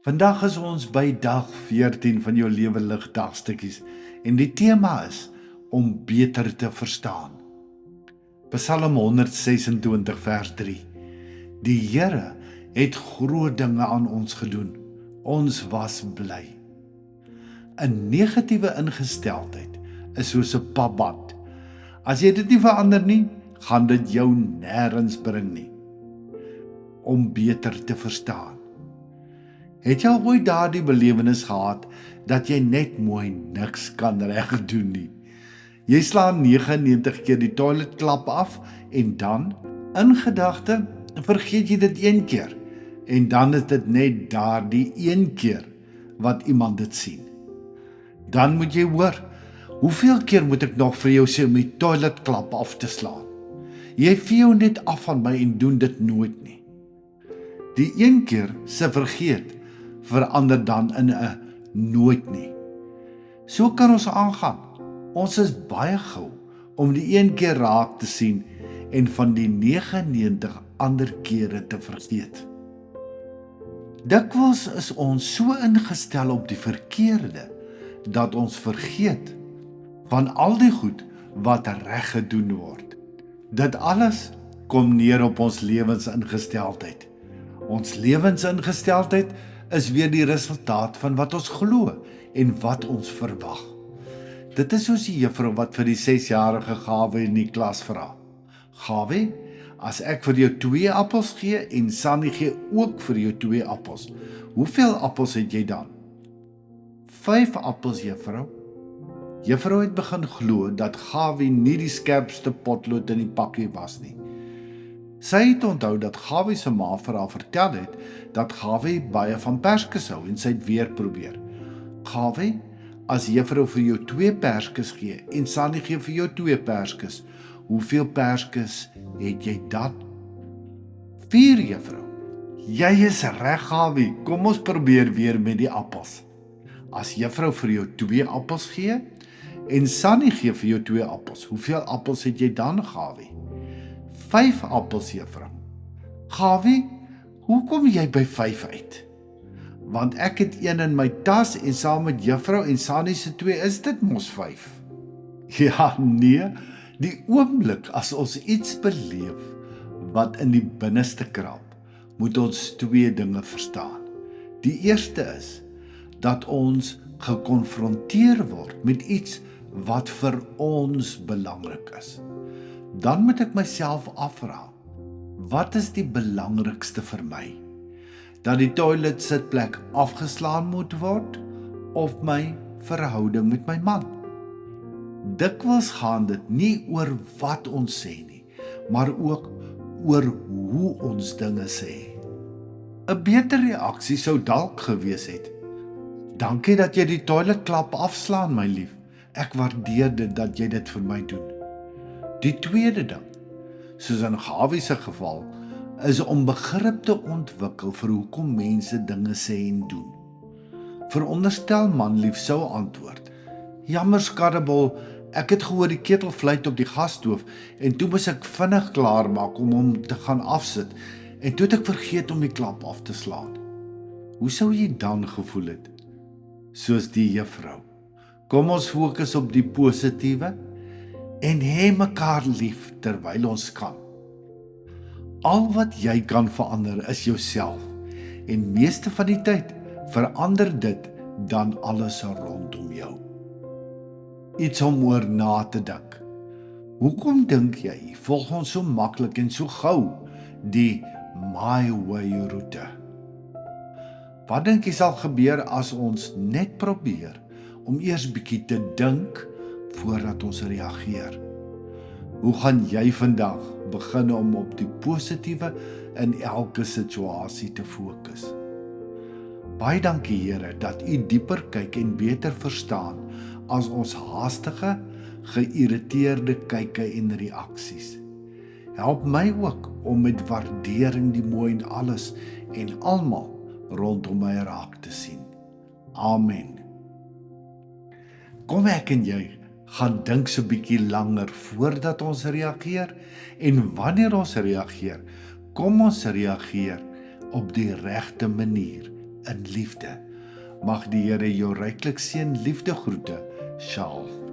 Vandag is ons by dag 14 van jou Lewe Lig dagstukkies en die tema is om beter te verstaan. Psalm 126 vers 3. Die Here het groot dinge aan ons gedoen. Ons was bly. 'n Negatiewe ingesteldheid is soos 'n papband. As jy dit nie verander nie, gaan dit jou nêrens bring nie. Om beter te verstaan. Het jy al ooit daardie belewenis gehad dat jy net mooi niks kan reg doen nie? Jy slaan 99 keer die toiletklap af en dan, in gedagte, vergeet jy dit een keer en dan is dit net daardie een keer wat iemand dit sien. Dan moet jy hoor, hoeveel keer moet ek nog vir jou sê om die toiletklap af te slaan? Jy vee net af van my en doen dit nooit nie. Die een keer se vergeet verander dan in 'n nooit nie. So kan ons aangaan. Ons is baie gou om die een keer raak te sien en van die 99 ander kere te vergeet. Dikwels is ons so ingestel op die verkeerde dat ons vergeet van al die goed wat reg gedoen word. Dit alles kom neer op ons lewensingesteldheid. Ons lewensingesteldheid is weer die resultaat van wat ons glo en wat ons verwag. Dit is soos die juffrou wat vir die 6-jarige Gawie in die klas vra. Gawie, as ek vir jou 2 appels gee en Sannie gee ook vir jou 2 appels, hoeveel appels het jy dan? 5 appels, juffrou. Juffrou het begin glo dat Gawie nie die skerpste potlood in die pakkie was nie. Sy het onthou dat Gawie se ma vir haar vertel het dat Gawie baie van perskes hou en sy het weer probeer. Gawie, as juffrou vir jou 2 perskes gee en Sannie gee vir jou 2 perskes, hoeveel perskes het jy dan? 4, juffrou. Jy is reg, Gawie. Kom ons probeer weer met die appels. As juffrou vir jou 2 appels gee en Sannie gee vir jou 2 appels, hoeveel appels het jy dan, Gawie? 5 appels, juffrou. Gawie, hoe kom jy by 5 uit? Want ek het 1 in my tas en saam met juffrou en Sannie se 2 is dit mos 5. Ja, nee, die oomblik as ons iets beleef wat in die binneste krap, moet ons 2 dinge verstaan. Die eerste is dat ons gekonfronteer word met iets wat vir ons belangrik is. Dan moet ek myself afvra, wat is die belangrikste vir my? Dat die toilet sitplek afgeslaan moet word of my verhouding met my man? Dikwels gaan dit nie oor wat ons sê nie, maar ook oor hoe ons dinge sê. 'n Beter reaksie sou dalk gewees het: dankie dat jy die toiletklap afslaan, my lief. Ek waardeer dit dat jy dit vir my doen. Die tweede ding, soos in Gawie se geval, is om begrip te ontwikkel vir hoekom mense dinge sê en doen. Veronderstel manlief sou antwoord: jammer skattebol, ek het gehoor die ketel fluit op die gasstoof en toe moes ek vinnig klaar maak om hom te gaan afsit en toe het ek vergeet om die klap af te slaan. Hoe sou jy dan gevoel het? Soos die juffrou. Kom ons fokus op die positiewe en hê mekaar lief terwyl ons kan. Al wat jy kan verander is jouself en meeste van die tyd verander dit dan alles rondom jou. Iets om oor na te dink. Hoekom dink jy volg ons so maklik en so gou die my way roete? Wat dink jy sal gebeur as ons net probeer om eers bietjie te dink voordat ons reageer? Hoe gaan jy vandag begin om op die positiewe in elke situasie te fokus? Baie dankie Here dat U dieper kyk en beter verstaan as ons haastige, geïrriteerde kyke en reaksies. Help my ook om met waardering die mooi in alles en almal rondom my raak te sien. Amen. Kom ek en jy gaan dink so 'n bietjie langer voordat ons reageer en wanneer ons reageer, kom ons reageer op die regte manier in liefde. Mag die Here jou ryklik seën. Liefde groete, Shaal.